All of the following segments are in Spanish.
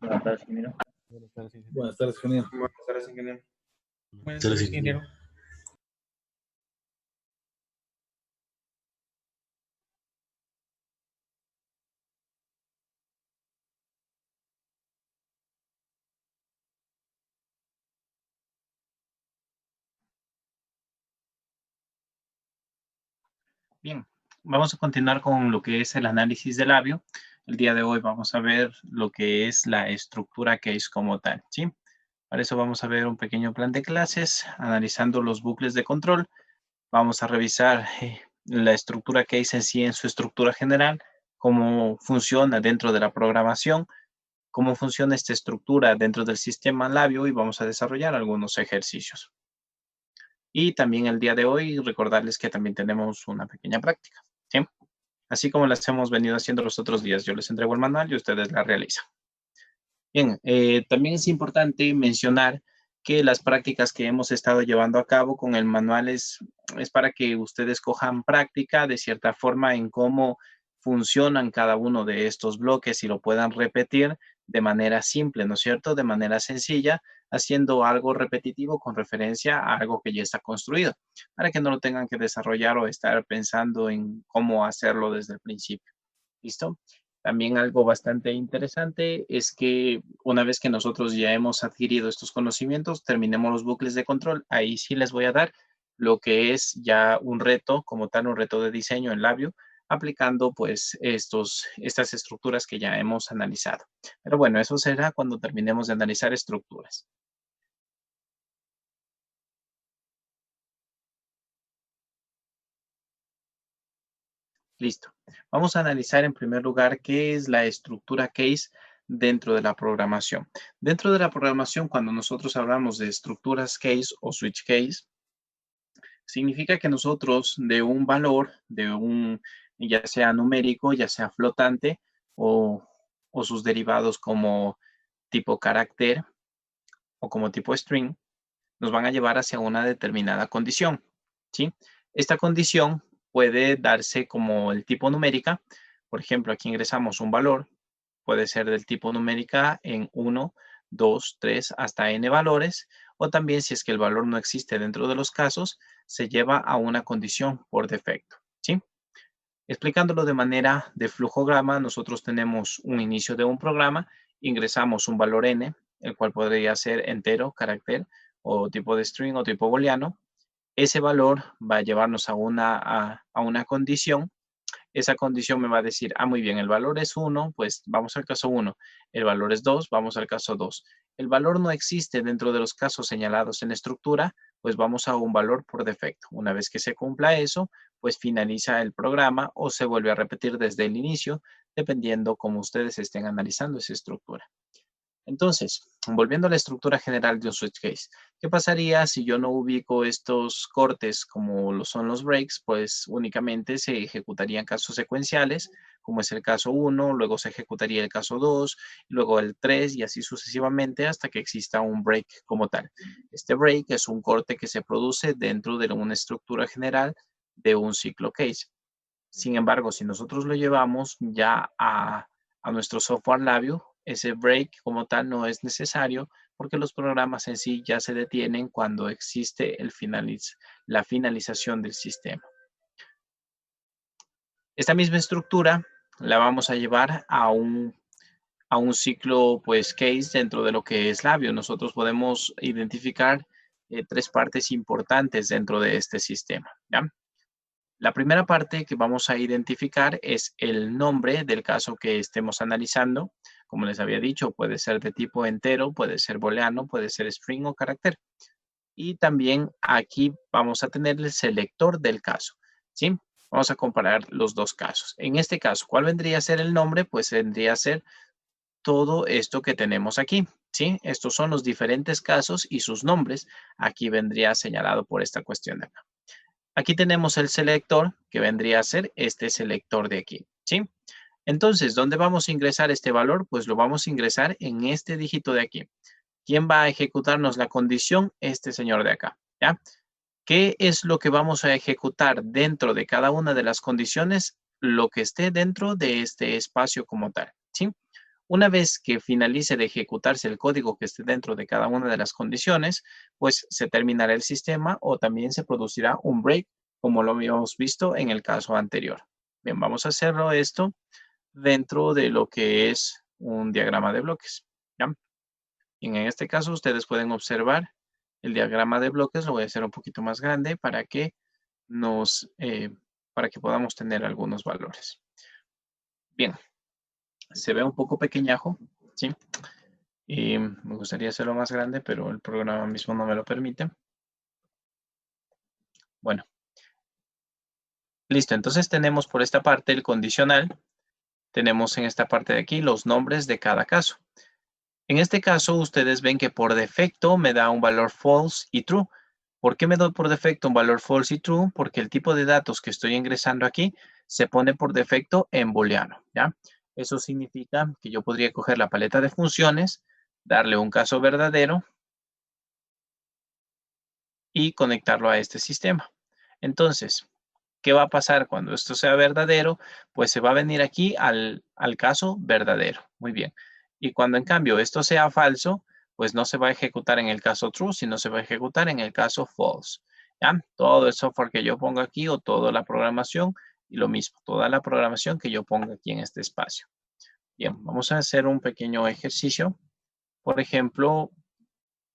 Buenas tardes, ingeniero. Buenas tardes, ingeniero. Buenas tardes, ingeniero. Buenas tardes, ingeniero. Buenas tardes, ingeniero. Bien, vamos a continuar con lo que es el análisis del labio. El día de hoy vamos a ver lo que es la estructura case como tal, ¿sí? Para eso vamos a ver un pequeño plan de clases, analizando los bucles de control. Vamos a revisar la estructura case en sí, en su estructura general, cómo funciona dentro de la programación, cómo funciona esta estructura dentro del sistema labio y vamos a desarrollar algunos ejercicios. Y también el día de hoy recordarles que también tenemos una pequeña práctica, ¿sí? Así como las hemos venido haciendo los otros días. Yo les entrego el manual y ustedes la realizan. Bien, también es importante mencionar que las prácticas que hemos estado llevando a cabo con el manual es para que ustedes cojan práctica de cierta forma en cómo funcionan cada uno de estos bloques y lo puedan repetir de manera simple, ¿no es cierto? De manera sencilla, haciendo algo repetitivo con referencia a algo que ya está construido, para que no lo tengan que desarrollar o estar pensando en cómo hacerlo desde el principio. ¿Listo? También algo bastante interesante es que una vez que nosotros ya hemos adquirido estos conocimientos, terminemos los bucles de control, ahí sí les voy a dar lo que es ya un reto, como tal, un reto de diseño en labio, aplicando pues estas estructuras que ya hemos analizado. Pero bueno, eso será cuando terminemos de analizar estructuras. Listo. Vamos a analizar en primer lugar qué es la estructura case dentro de la programación. Dentro de la programación, cuando nosotros hablamos de estructuras case o switch case, significa que nosotros de un valor, ya sea numérico, ya sea flotante o sus derivados como tipo carácter o como tipo string, nos van a llevar hacia una determinada condición, ¿sí? Esta condición puede darse como el tipo numérica. Por ejemplo, aquí ingresamos un valor, puede ser del tipo numérica en 1, 2, 3, hasta n valores, o también si es que el valor no existe dentro de los casos, se lleva a una condición por defecto, ¿sí? Explicándolo de manera de flujograma, nosotros tenemos un inicio de un programa, ingresamos un valor n, el cual podría ser entero, carácter, o tipo de string o tipo booleano. Ese valor va a llevarnos a una condición. Esa condición me va a decir, muy bien, el valor es 1, pues vamos al caso 1. El valor es 2, vamos al caso 2. El valor no existe dentro de los casos señalados en la estructura, pues vamos a un valor por defecto. Una vez que se cumpla eso, pues finaliza el programa o se vuelve a repetir desde el inicio, dependiendo cómo ustedes estén analizando esa estructura. Entonces, volviendo a la estructura general de un switch case, ¿qué pasaría si yo no ubico estos cortes como lo son los breaks? Pues únicamente se ejecutarían casos secuenciales, como es el caso 1, luego se ejecutaría el caso 2, luego el 3 y así sucesivamente hasta que exista un break como tal. Este break es un corte que se produce dentro de una estructura general de un ciclo case. Sin embargo, si nosotros lo llevamos ya a nuestro software labio, ese break como tal no es necesario porque los programas en sí ya se detienen cuando existe la finalización del sistema. Esta misma estructura la vamos a llevar a un ciclo pues case dentro de lo que es labio. Nosotros podemos identificar tres partes importantes dentro de este sistema, ¿ya? La primera parte que vamos a identificar es el nombre del caso que estemos analizando. Como les había dicho, puede ser de tipo entero, puede ser booleano, puede ser string o carácter. Y también aquí vamos a tener el selector del caso, ¿sí? Vamos a comparar los dos casos. En este caso, ¿cuál vendría a ser el nombre? Pues vendría a ser todo esto que tenemos aquí, ¿sí? Estos son los diferentes casos y sus nombres. Aquí vendría señalado por esta cuestión de acá. Aquí tenemos el selector, que vendría a ser este selector de aquí, ¿sí? Entonces, ¿dónde vamos a ingresar este valor? Pues lo vamos a ingresar en este dígito de aquí. ¿Quién va a ejecutarnos la condición? Este señor de acá, ¿ya? ¿Qué es lo que vamos a ejecutar dentro de cada una de las condiciones? Lo que esté dentro de este espacio como tal, ¿sí? Una vez que finalice de ejecutarse el código que esté dentro de cada una de las condiciones, pues se terminará el sistema o también se producirá un break, como lo habíamos visto en el caso anterior. Bien, vamos a hacerlo esto dentro de lo que es un diagrama de bloques. ¿Ya? Y en este caso ustedes pueden observar el diagrama de bloques. Lo voy a hacer un poquito más grande para que para que podamos tener algunos valores. Bien, se ve un poco pequeñajo, ¿sí? Y me gustaría hacerlo más grande, pero el programa mismo no me lo permite. Bueno, listo. Entonces tenemos por esta parte el condicional. Tenemos en esta parte de aquí los nombres de cada caso. En este caso, ustedes ven que por defecto me da un valor false y true. ¿Por qué me da por defecto un valor false y true? Porque el tipo de datos que estoy ingresando aquí se pone por defecto en booleano, ¿ya? Eso significa que yo podría coger la paleta de funciones, darle un caso verdadero y conectarlo a este sistema. Entonces, ¿qué va a pasar cuando esto sea verdadero? Pues se va a venir aquí al caso verdadero. Muy bien. Y cuando en cambio esto sea falso, pues no se va a ejecutar en el caso true, sino se va a ejecutar en el caso false. ¿Ya? Todo el software que yo ponga aquí o toda la programación y lo mismo, toda la programación que yo ponga aquí en este espacio. Bien, vamos a hacer un pequeño ejercicio. Por ejemplo,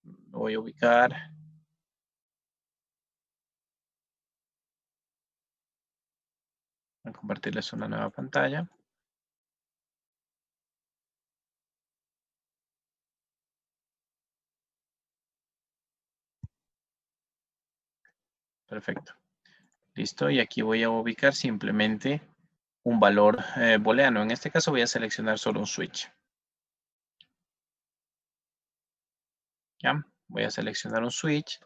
lo voy a ubicar. Voy a compartirles una nueva pantalla. Perfecto. Listo, y aquí voy a ubicar simplemente un valor booleano. En este caso voy a seleccionar solo un switch. ¿Ya? Voy a seleccionar un switch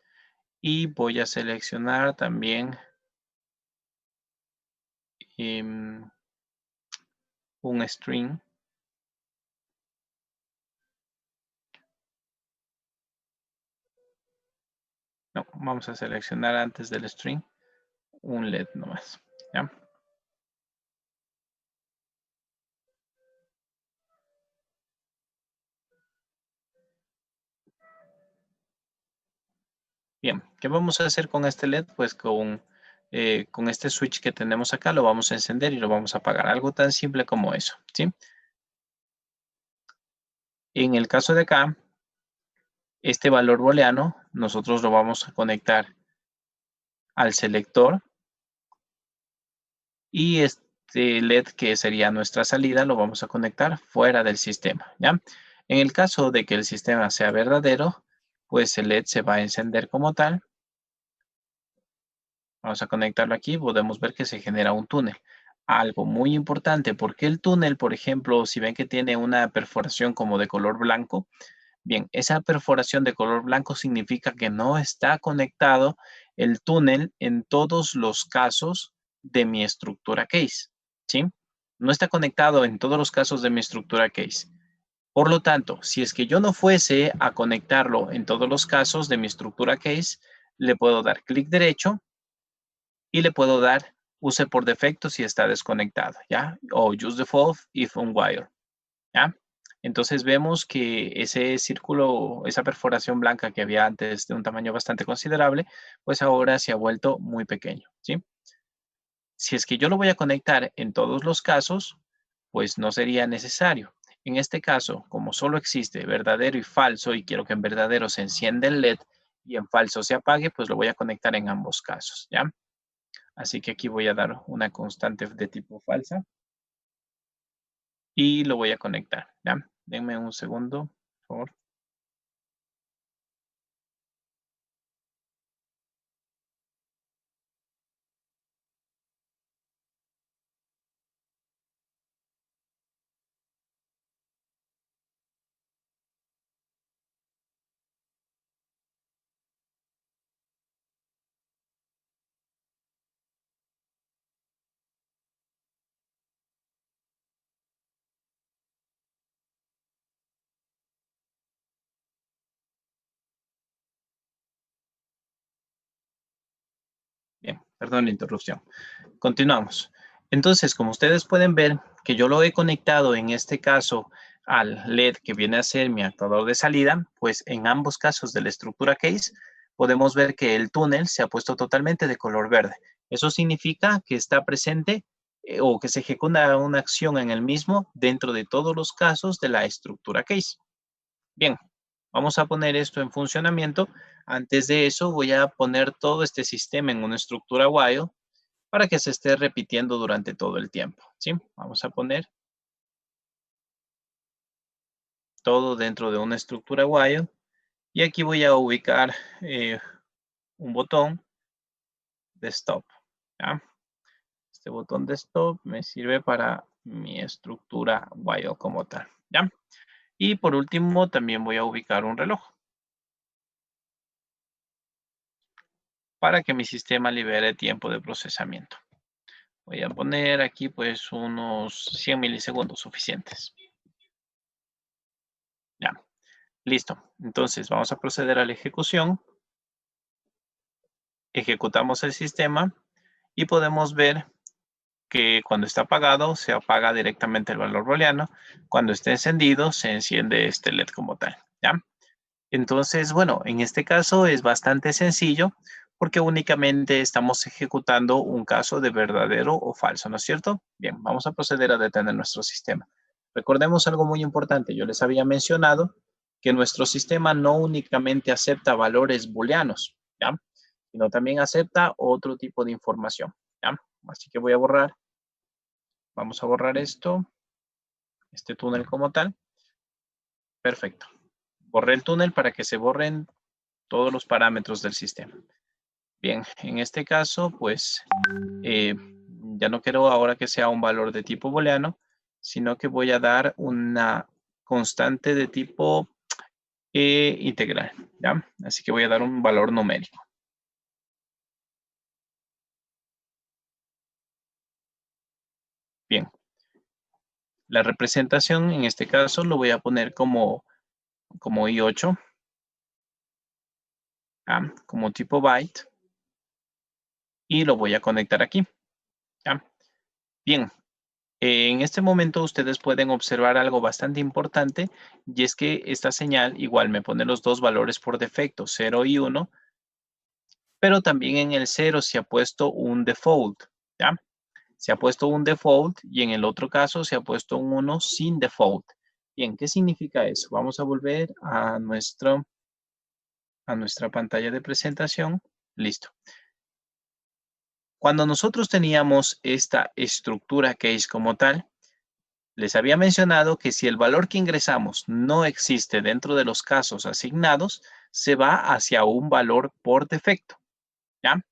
y voy a seleccionar también un string. No, vamos a seleccionar antes del string un LED nomás. ¿Ya? Bien, ¿qué vamos a hacer con este LED? Pues con este switch que tenemos acá lo vamos a encender y lo vamos a apagar. Algo tan simple como eso, ¿sí? En el caso de acá, este valor booleano, nosotros lo vamos a conectar al selector y este LED que sería nuestra salida lo vamos a conectar fuera del sistema, ¿ya? En el caso de que el sistema sea verdadero, pues el LED se va a encender como tal. Vamos a conectarlo aquí, podemos ver que se genera un túnel. Algo muy importante, porque el túnel, por ejemplo, si ven que tiene una perforación como de color blanco, bien, esa perforación de color blanco significa que no está conectado el túnel en todos los casos de mi estructura case, ¿sí? No está conectado en todos los casos de mi estructura case. Por lo tanto, si es que yo no fuese a conectarlo en todos los casos de mi estructura case, le puedo dar clic derecho y le puedo dar use por defecto si está desconectado, ¿ya? O use default if on wire, ¿ya? Entonces vemos que ese círculo, esa perforación blanca que había antes de un tamaño bastante considerable, pues ahora se ha vuelto muy pequeño, ¿sí? Si es que yo lo voy a conectar en todos los casos, pues no sería necesario. En este caso, como solo existe verdadero y falso y quiero que en verdadero se encienda el LED y en falso se apague, pues lo voy a conectar en ambos casos, ¿ya? Así que aquí voy a dar una constante de tipo falsa y lo voy a conectar, ¿ya? Denme un segundo, por favor. Bien, perdón la interrupción. Continuamos. Entonces, como ustedes pueden ver, que yo lo he conectado en este caso al LED que viene a ser mi actuador de salida, pues en ambos casos de la estructura case podemos ver que el túnel se ha puesto totalmente de color verde. Eso significa que está presente o que se ejecuta una acción en el mismo dentro de todos los casos de la estructura case. Bien, vamos a poner esto en funcionamiento. Antes de eso voy a poner todo este sistema en una estructura while para que se esté repitiendo durante todo el tiempo, ¿sí? Vamos a poner todo dentro de una estructura while y aquí voy a ubicar un botón de stop, ¿ya? Este botón de stop me sirve para mi estructura while como tal, ¿ya? Y por último también voy a ubicar un reloj para que mi sistema libere tiempo de procesamiento. Voy a poner aquí pues unos 100 milisegundos suficientes. Ya, listo. Entonces vamos a proceder a la ejecución. Ejecutamos el sistema y podemos ver que cuando está apagado se apaga directamente el valor booleano. Cuando esté encendido se enciende este LED como tal. ¿Ya? Entonces, bueno, en este caso es bastante sencillo porque únicamente estamos ejecutando un caso de verdadero o falso, ¿no es cierto? Bien, vamos a proceder a detener nuestro sistema. Recordemos algo muy importante. Yo les había mencionado que nuestro sistema no únicamente acepta valores booleanos, ¿ya? Sino también acepta otro tipo de información, ¿ya? Así que voy a borrar. Vamos a borrar esto, este túnel como tal. Perfecto. Borré el túnel para que se borren todos los parámetros del sistema. Bien, en este caso, pues, ya no quiero ahora que sea un valor de tipo booleano, sino que voy a dar una constante de tipo integral, ¿ya? Así que voy a dar un valor numérico. Bien. La representación, en este caso, lo voy a poner como i8, ¿ya? Como tipo byte, y lo voy a conectar aquí, ¿ya? Bien. En este momento ustedes pueden observar algo bastante importante y es que esta señal igual me pone los dos valores por defecto, 0 y 1, pero también en el 0 se ha puesto un default, ¿ya? Se ha puesto un default y en el otro caso se ha puesto un 1 sin default. Bien, ¿qué significa eso? Vamos a volver a nuestra pantalla de presentación. Listo. Cuando nosotros teníamos esta estructura case como tal, les había mencionado que si el valor que ingresamos no existe dentro de los casos asignados, se va hacia un valor por defecto, ¿ya?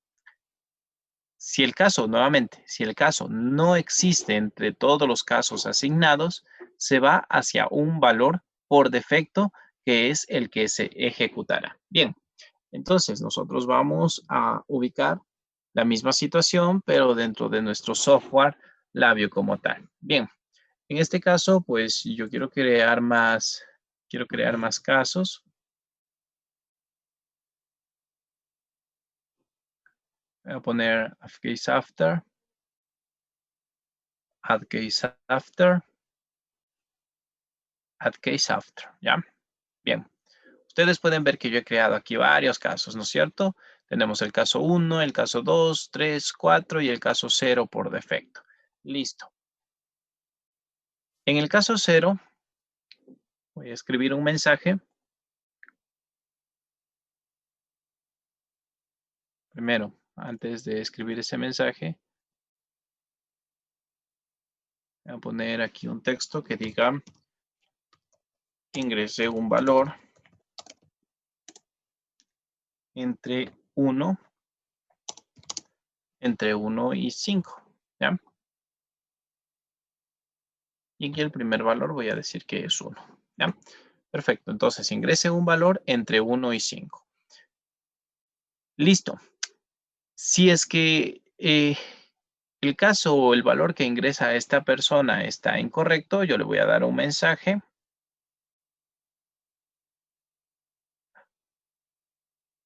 Si el caso, nuevamente, si el caso no existe entre todos los casos asignados, se va hacia un valor por defecto que es el que se ejecutará. Bien, entonces nosotros vamos a ubicar la misma situación, pero dentro de nuestro software Labview como tal. Bien. En este caso, pues yo quiero crear más casos. Voy a poner case after, add case after, add case after, ¿ya? Bien. Ustedes pueden ver que yo he creado aquí varios casos, ¿no es cierto? Tenemos el caso 1, el caso 2, 3, 4 y el caso 0 por defecto. Listo. En el caso 0, voy a escribir un mensaje. Primero, antes de escribir ese mensaje, voy a poner aquí un texto que diga ingresé un valor entre 1 y 5, ¿ya? Y aquí el primer valor voy a decir que es 1, ¿ya? Perfecto, entonces ingrese un valor entre 1 y 5. Listo. Si es que el caso o el valor que ingresa esta persona está incorrecto, yo le voy a dar un mensaje.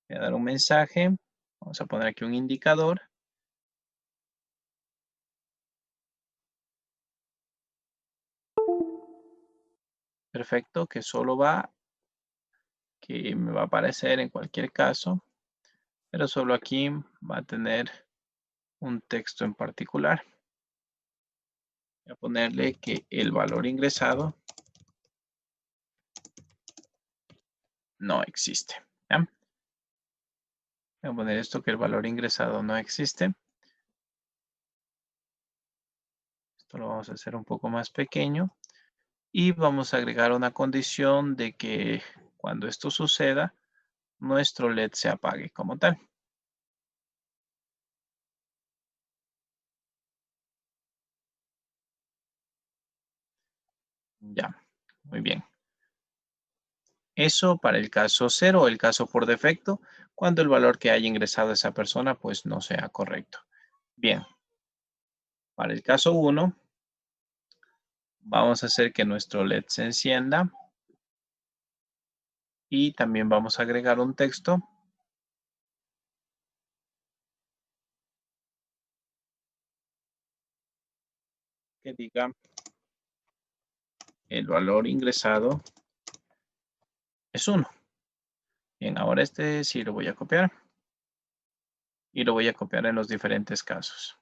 Voy a dar un mensaje. Vamos a poner aquí un indicador. perfecto, que que me va a aparecer en cualquier caso, pero solo aquí va a tener un texto en particular. Voy a ponerle que el valor ingresado no existe. ¿Ya? Voy a poner esto, que el valor ingresado no existe. Esto lo vamos a hacer un poco más pequeño. Y vamos a agregar una condición de que cuando esto suceda, nuestro LED se apague como tal. Ya, muy bien. Eso para el caso 0, el caso por defecto, cuando el valor que haya ingresado esa persona pues no sea correcto. Bien, para el caso 1, vamos a hacer que nuestro LED se encienda y también vamos a agregar un texto que diga el valor ingresado es 1. Bien, ahora este sí lo voy a copiar y lo voy a copiar en los diferentes casos.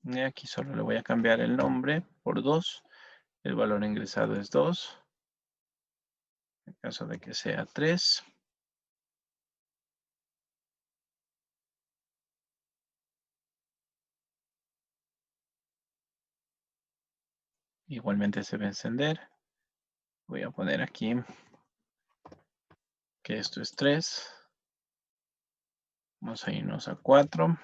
Y aquí solo le voy a cambiar el nombre por 2. El valor ingresado es 2. En caso de que sea 3. Igualmente se va a encender. Voy a poner aquí que esto es 3. Vamos a irnos a 4.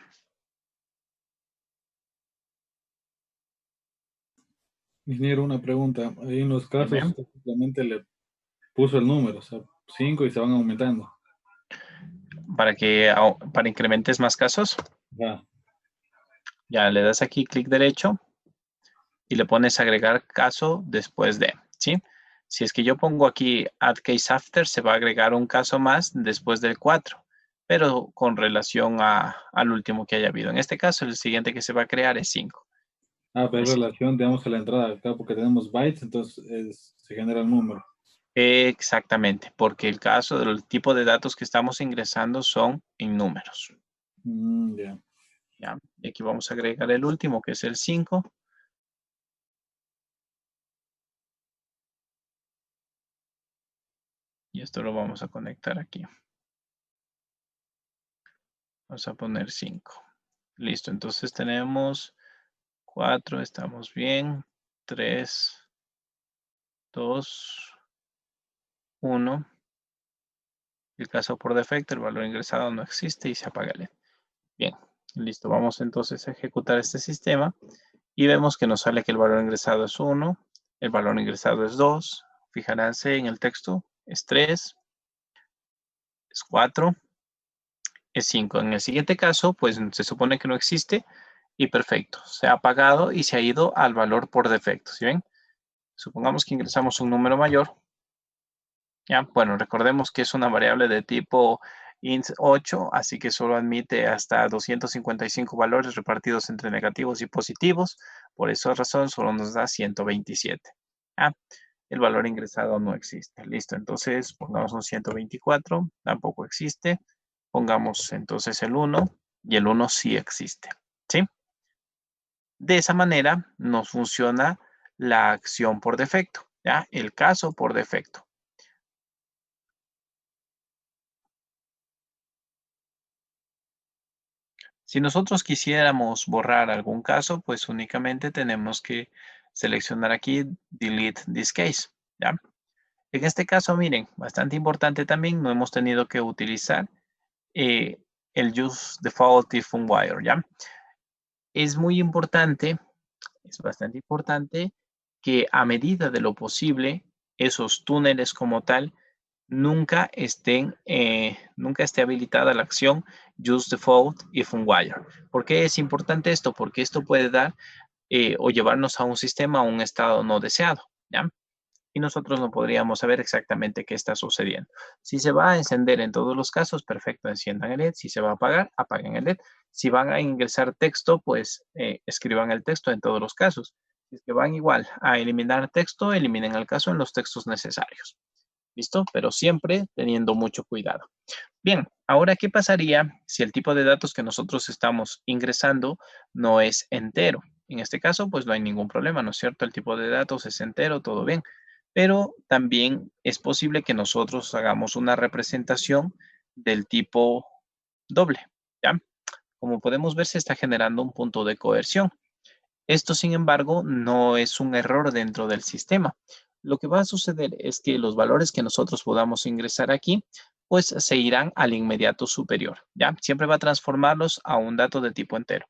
Ingeniero, una pregunta. Ahí en los casos Dime. usted simplemente le puso el número, o sea, 5 y se van aumentando. Para incrementes más casos, Ya. ya le das aquí clic derecho y le pones agregar caso después de, ¿sí? Si es que yo pongo aquí add case after, se va a agregar un caso más después del 4, pero con relación al último que haya habido. En este caso, el siguiente que se va a crear es 5. Pero en relación, digamos, a la entrada acá, porque tenemos bytes, entonces se genera el número. Exactamente, porque el caso del tipo de datos que estamos ingresando son en números. Ya. ¿Ya? Y aquí vamos a agregar el último, que es el 5. Y esto lo vamos a conectar aquí. Vamos a poner 5. Listo, entonces tenemos 4, estamos bien. 3, 2, 1. El caso por defecto, el valor ingresado no existe y se apaga el LED. Bien, listo. Vamos entonces a ejecutar este sistema y vemos que nos sale que el valor ingresado es 1, el valor ingresado es 2. Fijaránse en el texto, es 3, es 4, es 5. En el siguiente caso, pues se supone que no existe y perfecto. Se ha apagado y se ha ido al valor por defecto. ¿Sí ven? Supongamos que ingresamos un número mayor. ¿Ya? Bueno, recordemos que es una variable de tipo int8, así que solo admite hasta 255 valores repartidos entre negativos y positivos. Por esa razón, solo nos da 127. ¿Ya? El valor ingresado no existe. Listo, entonces pongamos un 124, tampoco existe. Pongamos entonces el 1 y el 1 sí existe. ¿Sí? De esa manera nos funciona la acción por defecto, ¿ya? El caso por defecto. Si nosotros quisiéramos borrar algún caso, pues únicamente tenemos que seleccionar aquí Delete this case, ¿ya? En este caso, miren, bastante importante también, no hemos tenido que utilizar el use default if unwire, ¿ya? Es muy importante, es bastante importante que a medida de lo posible, esos túneles como tal nunca esté habilitada la acción use default if on wire. ¿Por qué es importante esto? Porque esto puede dar o llevarnos a un sistema a un estado no deseado, ¿ya? Y nosotros no podríamos saber exactamente qué está sucediendo. Si se va a encender en todos los casos, perfecto, enciendan el LED. Si se va a apagar, apaguen el LED. Si van a ingresar texto, pues escriban el texto en todos los casos. Si es que van igual a eliminar texto, eliminen el caso en los textos necesarios. ¿Listo? Pero siempre teniendo mucho cuidado. Bien, ahora, ¿qué pasaría si el tipo de datos que nosotros estamos ingresando no es entero? En este caso, pues no hay ningún problema, ¿no es cierto? El tipo de datos es entero, todo bien. Pero también es posible que nosotros hagamos una representación del tipo doble, ¿ya? Como podemos ver, se está generando un punto de coerción. Esto, sin embargo, no es un error dentro del sistema. Lo que va a suceder es que los valores que nosotros podamos ingresar aquí, pues se irán al inmediato superior, ¿ya? Siempre va a transformarlos a un dato de tipo entero.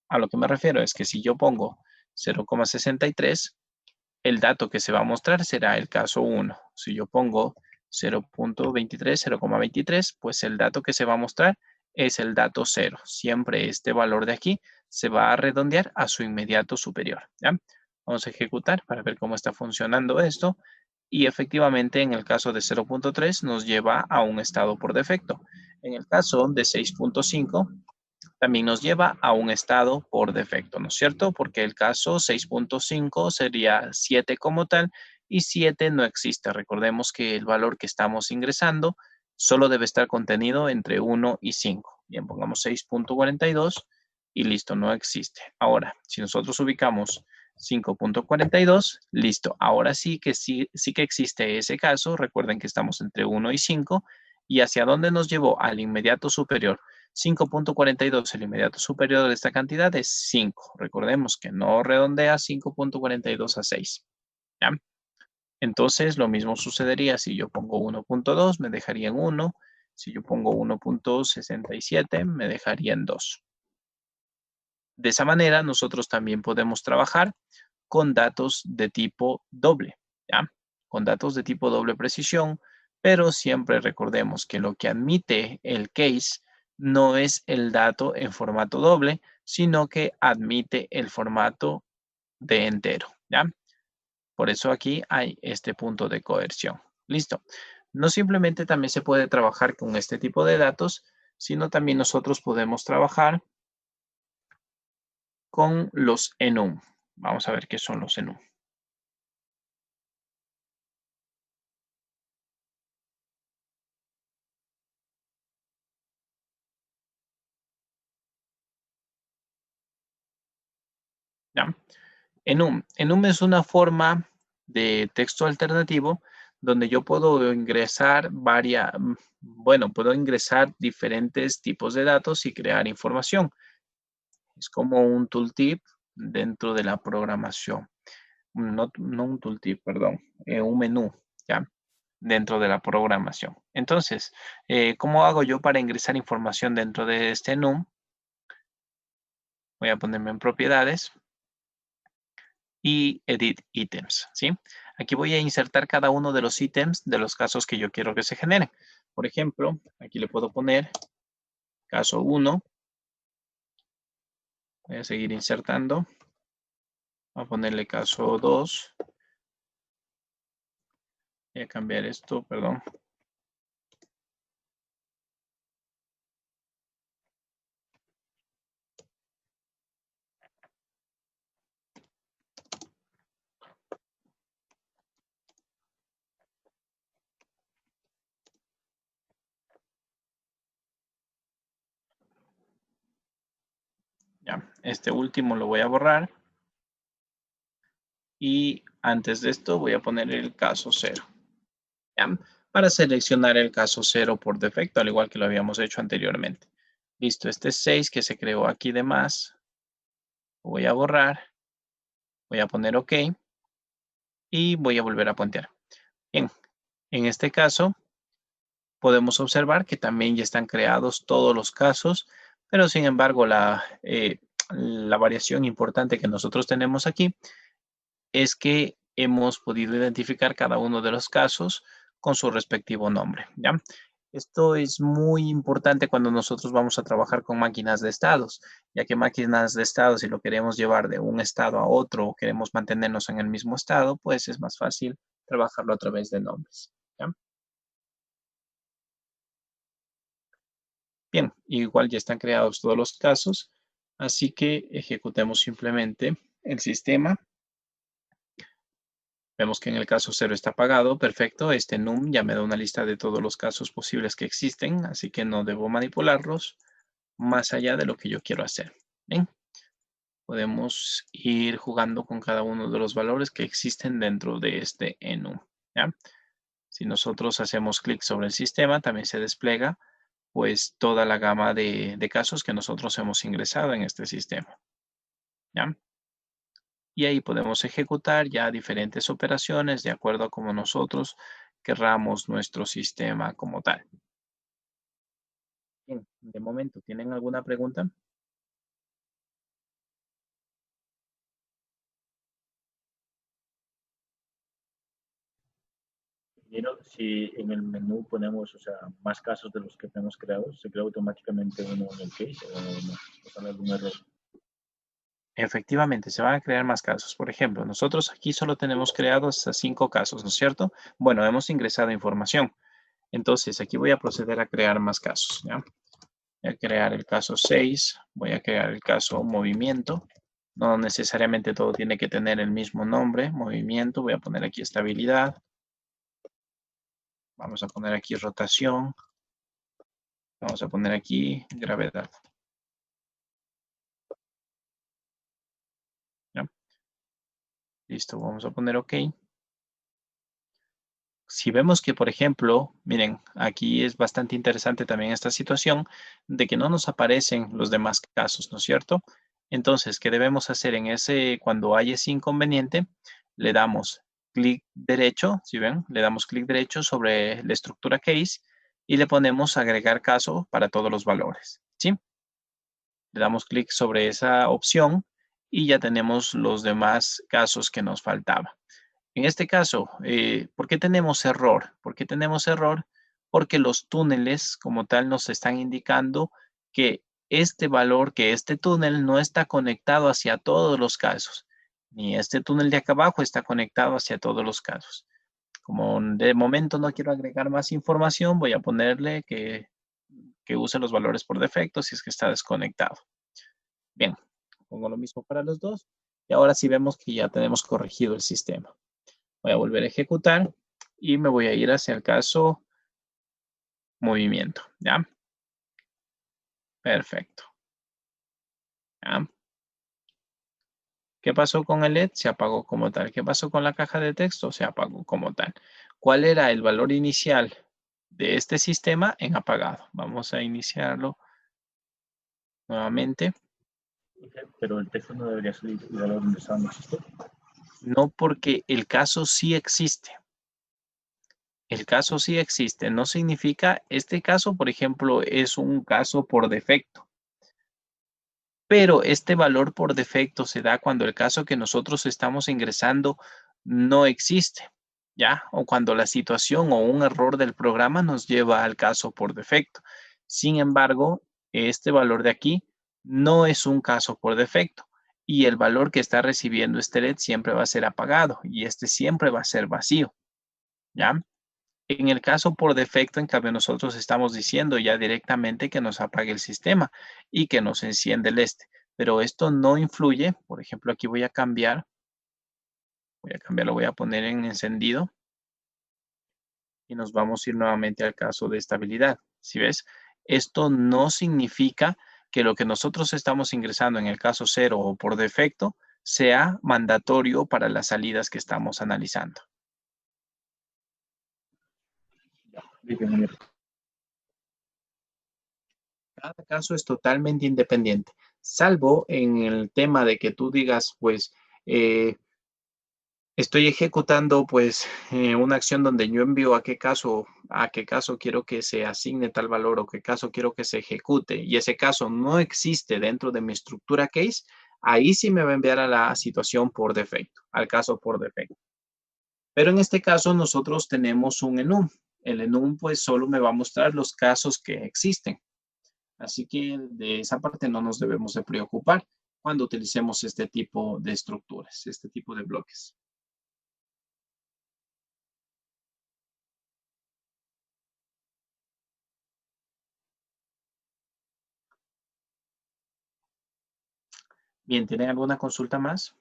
A lo que me refiero es que si yo pongo 0,63, el dato que se va a mostrar será el caso 1. Si yo pongo 0.23, 0,23, pues el dato que se va a mostrar es el dato 0. Siempre este valor de aquí se va a redondear a su inmediato superior, ¿ya? Vamos a ejecutar para ver cómo está funcionando esto. Y efectivamente, en el caso de 0.3 nos lleva a un estado por defecto. En el caso de 6.5 también nos lleva a un estado por defecto, ¿no es cierto? Porque el caso 6.5 sería 7 como tal y 7 no existe. Recordemos que el valor que estamos ingresando solo debe estar contenido entre 1 y 5. Bien, pongamos 6.42 y listo, no existe. Ahora, si nosotros ubicamos 5.42, listo. Ahora sí que existe ese caso. Recuerden que estamos entre 1 y 5. ¿Y hacia dónde nos llevó? Al inmediato superior. 5.42, el inmediato superior de esta cantidad es 5. Recordemos que no redondea 5.42 a 6. ¿Ya? Entonces, lo mismo sucedería si yo pongo 1.2, me dejaría en 1. Si yo pongo 1.67, me dejaría en 2. De esa manera, nosotros también podemos trabajar con datos de tipo doble, ¿ya? Con datos de tipo doble precisión, pero siempre recordemos que lo que admite el case no es el dato en formato doble, sino que admite el formato de entero, ¿ya? Por eso aquí hay este punto de coerción. Listo. No simplemente también se puede trabajar con este tipo de datos, sino también nosotros podemos trabajar con los enum. Vamos a ver qué son los enum. ¿Ya? Enum es una forma de texto alternativo donde yo puedo ingresar puedo ingresar diferentes tipos de datos y crear información. Es como un tooltip dentro de la programación. No un tooltip, perdón, un menú, ¿ya? Dentro de la programación. Entonces, ¿cómo hago yo para ingresar información dentro de este enum? Voy a ponerme en propiedades y edit items, ¿sí? Aquí voy a insertar cada uno de los ítems de los casos que yo quiero que se generen. Por ejemplo, aquí le puedo poner caso 1. Voy a seguir insertando. Voy a ponerle caso 2. Voy a cambiar esto, perdón. Ya, este último lo voy a borrar. Y antes de esto voy a poner el caso 0. ¿Ya? Para seleccionar el caso 0 por defecto, al igual que lo habíamos hecho anteriormente. Listo, este 6 que se creó aquí de más, lo voy a borrar. Voy a poner OK. Y voy a volver a puentear. Bien, en este caso podemos observar que también ya están creados todos los casos, pero sin embargo la variación importante que nosotros tenemos aquí es que hemos podido identificar cada uno de los casos con su respectivo nombre, ¿ya? Esto es muy importante cuando nosotros vamos a trabajar con máquinas de estados, ya que máquinas de estados, si lo queremos llevar de un estado a otro o queremos mantenernos en el mismo estado, pues es más fácil trabajarlo a través de nombres, ¿ya? Bien, igual ya están creados todos los casos, así que ejecutemos simplemente el sistema. Vemos que en el caso 0 está apagado, perfecto. Este num ya me da una lista de todos los casos posibles que existen, así que no debo manipularlos más allá de lo que yo quiero hacer. Bien, podemos ir jugando con cada uno de los valores que existen dentro de este enum, ¿ya? Si nosotros hacemos clic sobre el sistema, también se despliega pues toda la gama de casos que nosotros hemos ingresado en este sistema, ¿ya? Y ahí podemos ejecutar ya diferentes operaciones de acuerdo a cómo nosotros querramos nuestro sistema como tal. Bien, de momento, ¿tienen alguna pregunta? Si en el menú ponemos, o sea, más casos de los que tenemos creados, ¿se crea automáticamente uno en el case o no? ¿O sale algún error? Efectivamente, se van a crear más casos. Por ejemplo, nosotros aquí solo tenemos creados a 5 casos, ¿no es cierto? Bueno, hemos ingresado información. Entonces, aquí voy a proceder a crear más casos, ¿ya? Voy a crear el caso 6, voy a crear el caso movimiento. No necesariamente todo tiene que tener el mismo nombre, movimiento. Voy a poner aquí estabilidad. Vamos a poner aquí rotación. Vamos a poner aquí gravedad. ¿Ya? Listo, vamos a poner OK. Si vemos que, por ejemplo, miren, aquí es bastante interesante también esta situación de que no nos aparecen los demás casos, ¿no es cierto? Entonces, ¿qué debemos hacer en ese, cuando hay ese inconveniente? Le damos clic derecho, ¿sí ven? Le damos clic derecho sobre la estructura case y le ponemos agregar caso para todos los valores, ¿sí? Le damos clic sobre esa opción y ya tenemos los demás casos que nos faltaban. En este caso, ¿por qué tenemos error? ¿Por qué tenemos error? Porque los túneles como tal nos están indicando que este valor, que este túnel no está conectado hacia todos los casos. Ni este túnel de acá abajo está conectado hacia todos los casos. Como de momento no quiero agregar más información, voy a ponerle que use los valores por defecto si es que está desconectado. Bien, pongo lo mismo para los dos. Y ahora sí vemos que ya tenemos corregido el sistema. Voy a volver a ejecutar y me voy a ir hacia el caso movimiento, ¿ya? Perfecto. ¿Ya? ¿Qué pasó con el LED? Se apagó como tal. ¿Qué pasó con la caja de texto? Se apagó como tal. ¿Cuál era el valor inicial de este sistema en apagado? Vamos a iniciarlo nuevamente. Pero el texto no debería salir el valor donde estaba, no existe. No, porque el caso sí existe. El caso sí existe. No significa, este caso, por ejemplo, es un caso por defecto. Pero este valor por defecto se da cuando el caso que nosotros estamos ingresando no existe, ¿ya? O cuando la situación o un error del programa nos lleva al caso por defecto. Sin embargo, este valor de aquí no es un caso por defecto y el valor que está recibiendo este LED siempre va a ser apagado y este siempre va a ser vacío, ¿ya? En el caso por defecto, en cambio, nosotros estamos diciendo ya directamente que nos apague el sistema y que nos enciende el este. Pero esto no influye. Por ejemplo, aquí voy a cambiar. Lo voy a poner en encendido. Y nos vamos a ir nuevamente al caso de estabilidad. ¿Sí ves? Esto no significa que lo que nosotros estamos ingresando en el caso 0 o por defecto sea mandatorio para las salidas que estamos analizando. Cada caso es totalmente independiente, salvo en el tema de que tú digas, pues, estoy ejecutando, pues, una acción donde yo envío a qué caso quiero que se asigne tal valor o qué caso quiero que se ejecute y ese caso no existe dentro de mi estructura case, ahí sí me va a enviar a la situación por defecto, al caso por defecto. Pero en este caso nosotros tenemos un enum. El enum pues solo me va a mostrar los casos que existen. Así que de esa parte no nos debemos de preocupar cuando utilicemos este tipo de estructuras, este tipo de bloques. Bien, ¿tienen alguna consulta más?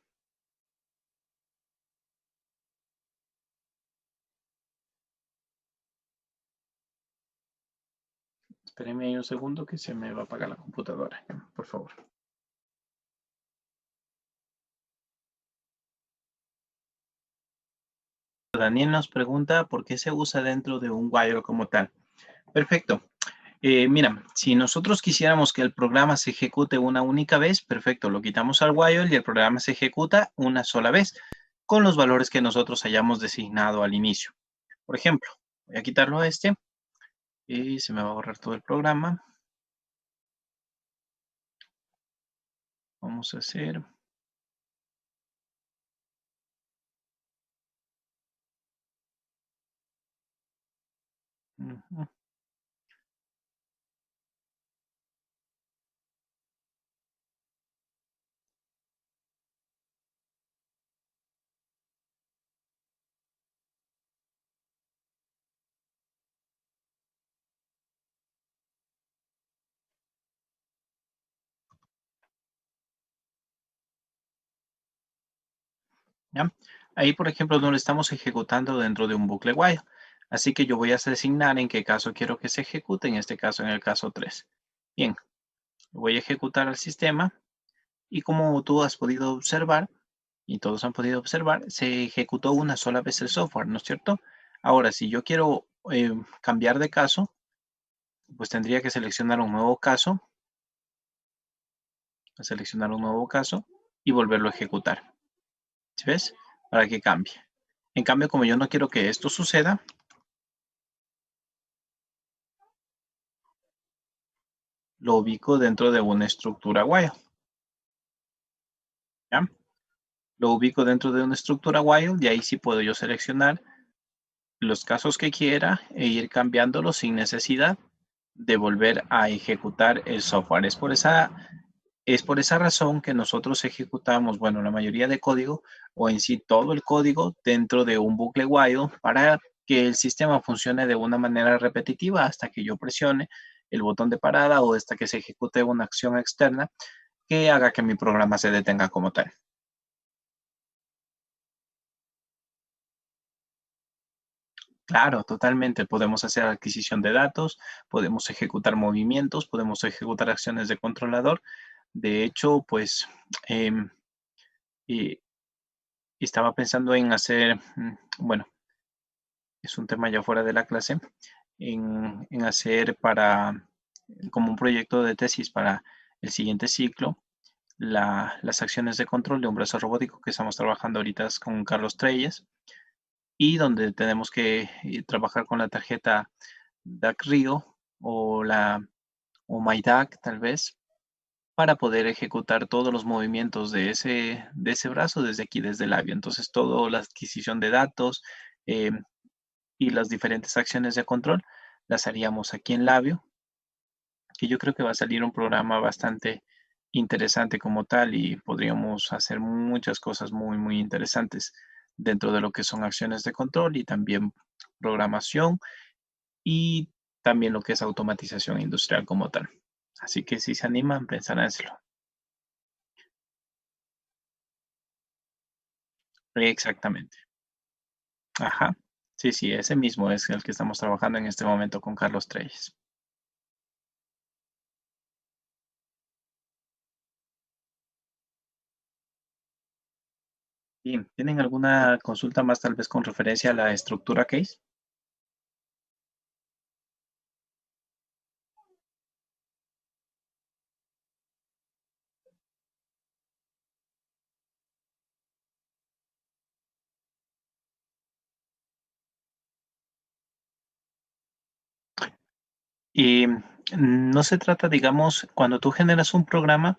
Espérenme ahí un segundo que se me va a apagar la computadora, por favor. Daniel nos pregunta por qué se usa dentro de un while como tal. Perfecto. Mira, si nosotros quisiéramos que el programa se ejecute una única vez, perfecto, lo quitamos al while y el programa se ejecuta una sola vez con los valores que nosotros hayamos designado al inicio. Por ejemplo, voy a quitarlo a este y se me va a borrar todo el programa. Vamos a hacer... ¿Ya? Ahí, por ejemplo, no lo estamos ejecutando dentro de un bucle while. Así que yo voy a designar en qué caso quiero que se ejecute, en este caso, en el caso 3. Bien, voy a ejecutar al sistema y como tú has podido observar, y todos han podido observar, se ejecutó una sola vez el software, ¿no es cierto? Ahora, si yo quiero cambiar de caso, pues tendría que seleccionar un nuevo caso, y volverlo a ejecutar. ¿Sí ves? Para que cambie. En cambio, como yo no quiero que esto suceda, lo ubico dentro de una estructura while. ¿Ya? Lo ubico dentro de una estructura while y ahí sí puedo yo seleccionar los casos que quiera e ir cambiándolos sin necesidad de volver a ejecutar el software. Es por esa razón que nosotros ejecutamos, bueno, la mayoría de código o en sí todo el código dentro de un bucle while para que el sistema funcione de una manera repetitiva hasta que yo presione el botón de parada o hasta que se ejecute una acción externa que haga que mi programa se detenga como tal. Claro, totalmente. Podemos hacer adquisición de datos, podemos ejecutar movimientos, podemos ejecutar acciones de controlador. De hecho, pues y estaba pensando en hacer, bueno, es un tema ya fuera de la clase, en hacer como un proyecto de tesis para el siguiente ciclo, las acciones de control de un brazo robótico que estamos trabajando ahorita con Carlos Treyes y donde tenemos que trabajar con la tarjeta DAC Rio o MyDAC tal vez para poder ejecutar todos los movimientos de ese brazo desde aquí, desde el labio. Entonces, toda la adquisición de datos eh, y las diferentes acciones de control las haríamos aquí en labio, que yo creo que va a salir un programa bastante interesante como tal y podríamos hacer muchas cosas muy, muy interesantes dentro de lo que son acciones de control y también programación y también lo que es automatización industrial como tal. Así que si se animan, pensar en hacerlo. Exactamente. Ajá. Sí, sí, ese mismo es el que estamos trabajando en este momento con Carlos Treyes. Bien, ¿tienen alguna consulta más tal vez con referencia a la estructura case? Y no se trata, digamos, cuando tú generas un programa,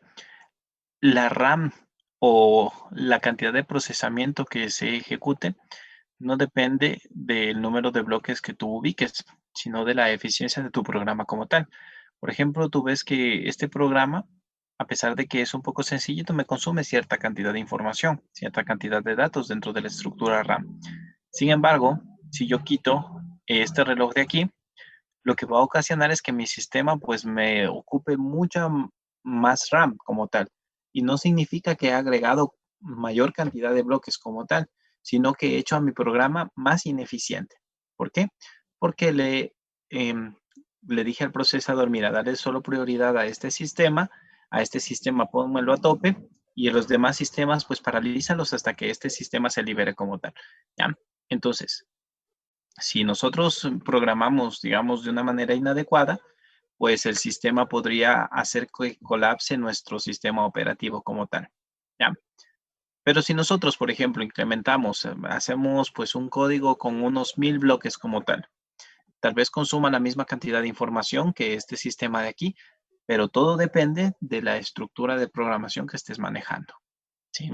la RAM o la cantidad de procesamiento que se ejecute no depende del número de bloques que tú ubiques, sino de la eficiencia de tu programa como tal. Por ejemplo, tú ves que este programa, a pesar de que es un poco sencillito, me consume cierta cantidad de información, cierta cantidad de datos dentro de la estructura RAM. Sin embargo, si yo quito este reloj de aquí, lo que va a ocasionar es que mi sistema pues me ocupe mucha más RAM como tal. Y no significa que he agregado mayor cantidad de bloques como tal, sino que he hecho a mi programa más ineficiente. ¿Por qué? Porque le dije al procesador, mira, dale solo prioridad a este sistema pónmelo a tope y a los demás sistemas pues paralízalos hasta que este sistema se libere como tal. ¿Ya? Entonces, si nosotros programamos, digamos, de una manera inadecuada, pues el sistema podría hacer que colapse nuestro sistema operativo como tal. ¿Ya? Pero si nosotros, por ejemplo, incrementamos, hacemos pues un código con unos 1000 bloques como tal vez consuma la misma cantidad de información que este sistema de aquí, pero todo depende de la estructura de programación que estés manejando. ¿Sí?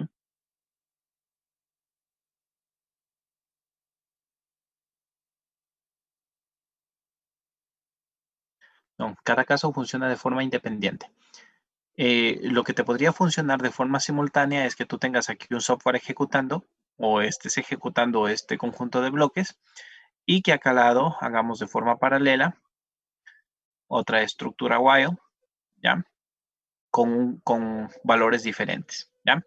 No, cada caso funciona de forma independiente. Lo que te podría funcionar de forma simultánea es que tú tengas aquí un software ejecutando o estés ejecutando este conjunto de bloques y que acá al lado hagamos de forma paralela otra estructura while, ¿ya? Con valores diferentes, ¿ya?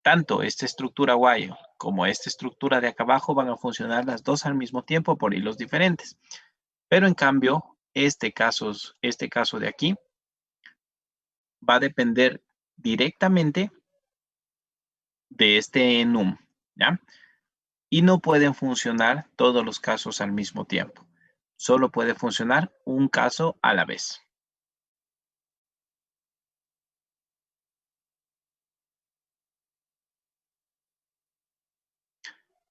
Tanto esta estructura while como esta estructura de acá abajo van a funcionar las dos al mismo tiempo por hilos diferentes. Pero en cambio, este caso de aquí va a depender directamente de este enum, ¿ya? Y no pueden funcionar todos los casos al mismo tiempo. Solo puede funcionar un caso a la vez.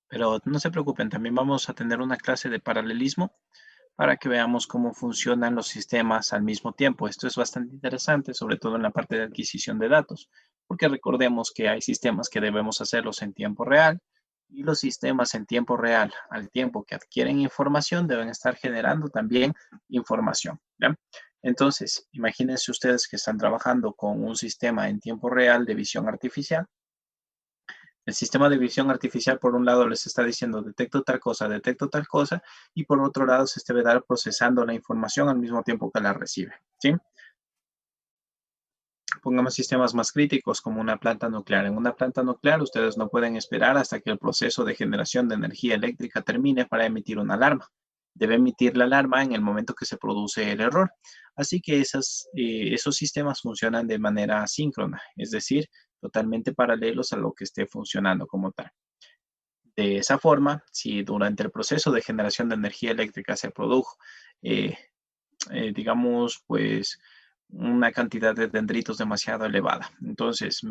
Pero no se preocupen, también vamos a tener una clase de paralelismo para que veamos cómo funcionan los sistemas al mismo tiempo. Esto es bastante interesante, sobre todo en la parte de adquisición de datos, porque recordemos que hay sistemas que debemos hacerlos en tiempo real y los sistemas en tiempo real, al tiempo que adquieren información, deben estar generando también información, ¿ya? Entonces, imagínense ustedes que están trabajando con un sistema en tiempo real de visión artificial. El sistema de visión artificial, por un lado, les está diciendo detecto tal cosa, y por otro lado, se debe dar procesando la información al mismo tiempo que la recibe, ¿sí? Pongamos sistemas más críticos como una planta nuclear. En una planta nuclear, ustedes no pueden esperar hasta que el proceso de generación de energía eléctrica termine para emitir una alarma. Debe emitir la alarma en el momento que se produce el error. Así que esos sistemas funcionan de manera asíncrona, es decir, totalmente paralelos a lo que esté funcionando como tal. De esa forma, si durante el proceso de generación de energía eléctrica se produjo, eh, digamos, pues una cantidad de dendritos demasiado elevada. Entonces,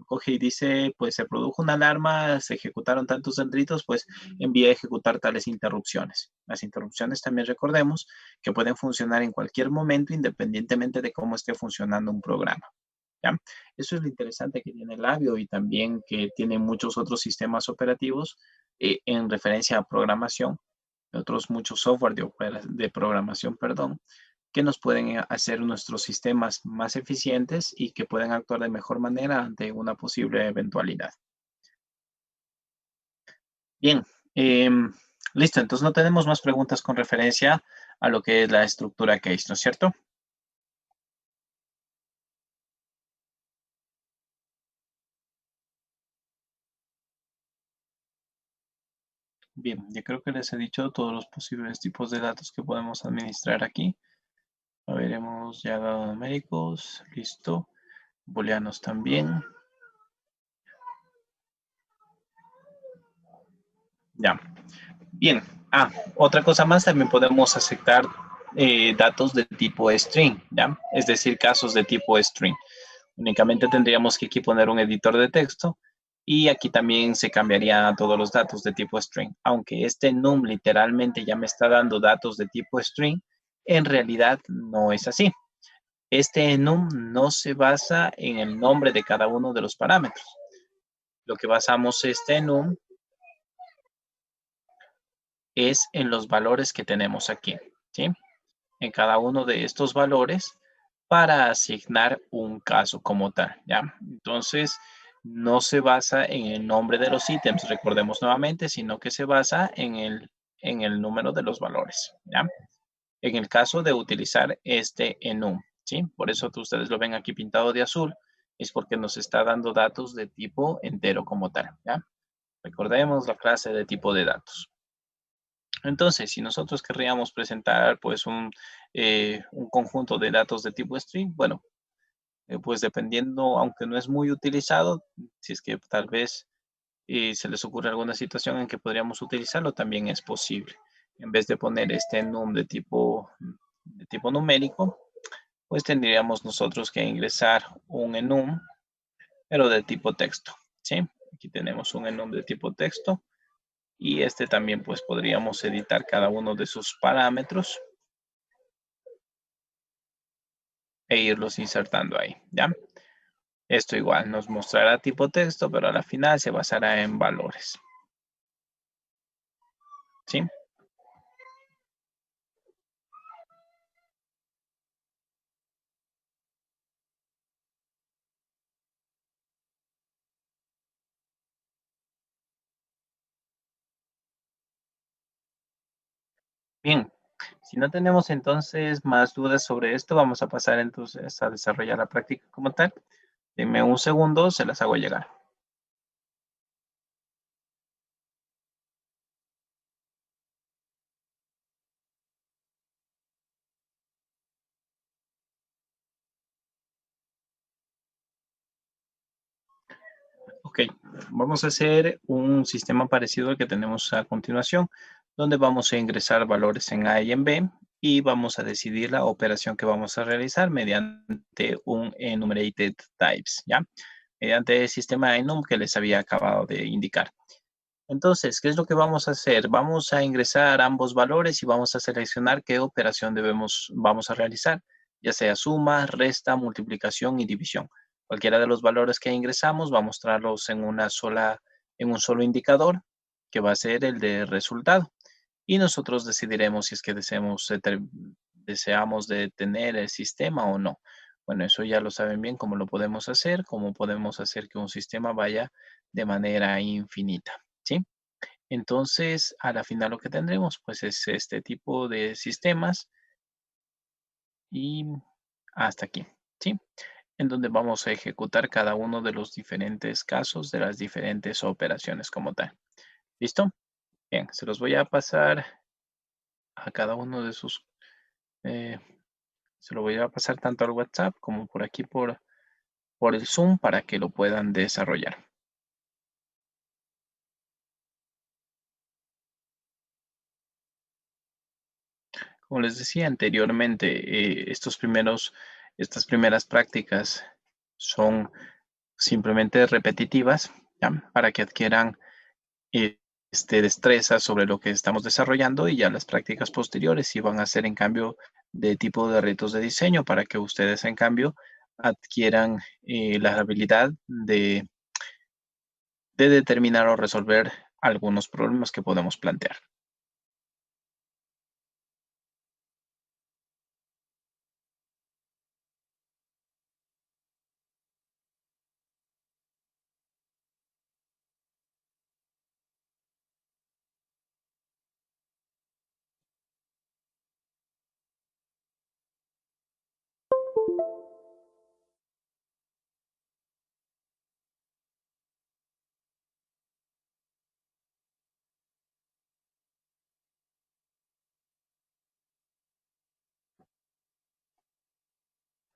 coge y dice, pues se produjo una alarma, se ejecutaron tantos dendritos, pues envía a ejecutar tales interrupciones. Las interrupciones también recordemos que pueden funcionar en cualquier momento independientemente de cómo esté funcionando un programa. ¿Ya? Eso es lo interesante que tiene Labio y también que tiene muchos otros sistemas operativos en referencia a programación, otros muchos software de programación, perdón, que nos pueden hacer nuestros sistemas más eficientes y que pueden actuar de mejor manera ante una posible eventualidad. Bien, listo. Entonces no tenemos más preguntas con referencia a lo que es la estructura case, ¿no es cierto? Bien, yo creo que les he dicho todos los posibles tipos de datos que podemos administrar aquí. Veremos ya numéricos, listo. Booleanos también. Ya. Bien. Otra cosa más, también podemos aceptar datos de tipo string, ¿ya? Es decir, casos de tipo string. Únicamente tendríamos que aquí poner un editor de texto y aquí también se cambiarían todos los datos de tipo string. Aunque este num literalmente ya me está dando datos de tipo string, en realidad no es así. Este enum no se basa en el nombre de cada uno de los parámetros. Lo que basamos este enum es en los valores que tenemos aquí, ¿sí? En cada uno de estos valores para asignar un caso como tal, ¿ya? Entonces, no se basa en el nombre de los ítems, recordemos nuevamente, sino que se basa en el número de los valores, ¿ya? En el caso de utilizar este enum, ¿sí? Por eso ustedes lo ven aquí pintado de azul, es porque nos está dando datos de tipo entero como tal, ¿ya? Recordemos la clase de tipo de datos. Entonces, si nosotros querríamos presentar pues un conjunto de datos de tipo string, bueno, pues dependiendo, aunque no es muy utilizado, si es que tal vez se les ocurre alguna situación en que podríamos utilizarlo, también es posible. En vez de poner este enum de tipo numérico, pues tendríamos nosotros que ingresar un enum, pero de tipo texto, ¿sí? Aquí tenemos un enum de tipo texto y este también pues podríamos editar cada uno de sus parámetros e irlos insertando ahí, ¿ya? Esto igual nos mostrará tipo texto, pero a la final se basará en valores, ¿sí? Bien, si no tenemos entonces más dudas sobre esto, vamos a pasar entonces a desarrollar la práctica como tal. Denme un segundo, se las hago llegar. Ok, vamos a hacer un sistema parecido al que tenemos a continuación, donde vamos a ingresar valores en A y en B y vamos a decidir la operación que vamos a realizar mediante un enumerated types, ¿ya? Mediante el sistema enum que les había acabado de indicar. Entonces, ¿qué es lo que vamos a hacer? Vamos a ingresar ambos valores y vamos a seleccionar qué operación vamos a realizar, ya sea suma, resta, multiplicación y división. Cualquiera de los valores que ingresamos va a mostrarlos en un solo indicador, que va a ser el de resultado. Y nosotros decidiremos si es que deseamos detener el sistema o no. Bueno, eso ya lo saben bien cómo lo podemos hacer, cómo podemos hacer que un sistema vaya de manera infinita, ¿sí? Entonces, a la final lo que tendremos, pues, es este tipo de sistemas y hasta aquí, ¿sí? En donde vamos a ejecutar cada uno de los diferentes casos de las diferentes operaciones como tal. ¿Listo? Bien, se los voy a pasar a cada uno de sus... eh, se lo voy a pasar tanto al WhatsApp como por aquí por el Zoom para que lo puedan desarrollar. Como les decía anteriormente, estas primeras prácticas son simplemente repetitivas, ¿ya? Para que adquieran destreza sobre lo que estamos desarrollando y ya las prácticas posteriores sí van a ser en cambio de tipo de retos de diseño para que ustedes en cambio adquieran la habilidad de determinar o resolver algunos problemas que podemos plantear.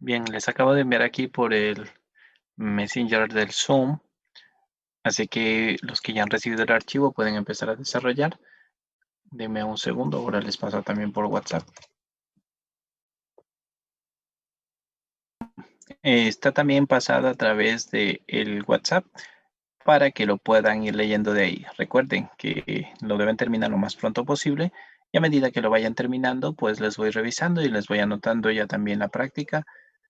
Bien, les acabo de enviar aquí por el Messenger del Zoom, así que los que ya han recibido el archivo pueden empezar a desarrollar. Denme un segundo, ahora les paso también por WhatsApp. Está también pasado a través de el WhatsApp para que lo puedan ir leyendo de ahí. Recuerden que lo deben terminar lo más pronto posible y a medida que lo vayan terminando, pues les voy revisando y les voy anotando ya también la práctica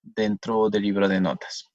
dentro del libro de notas.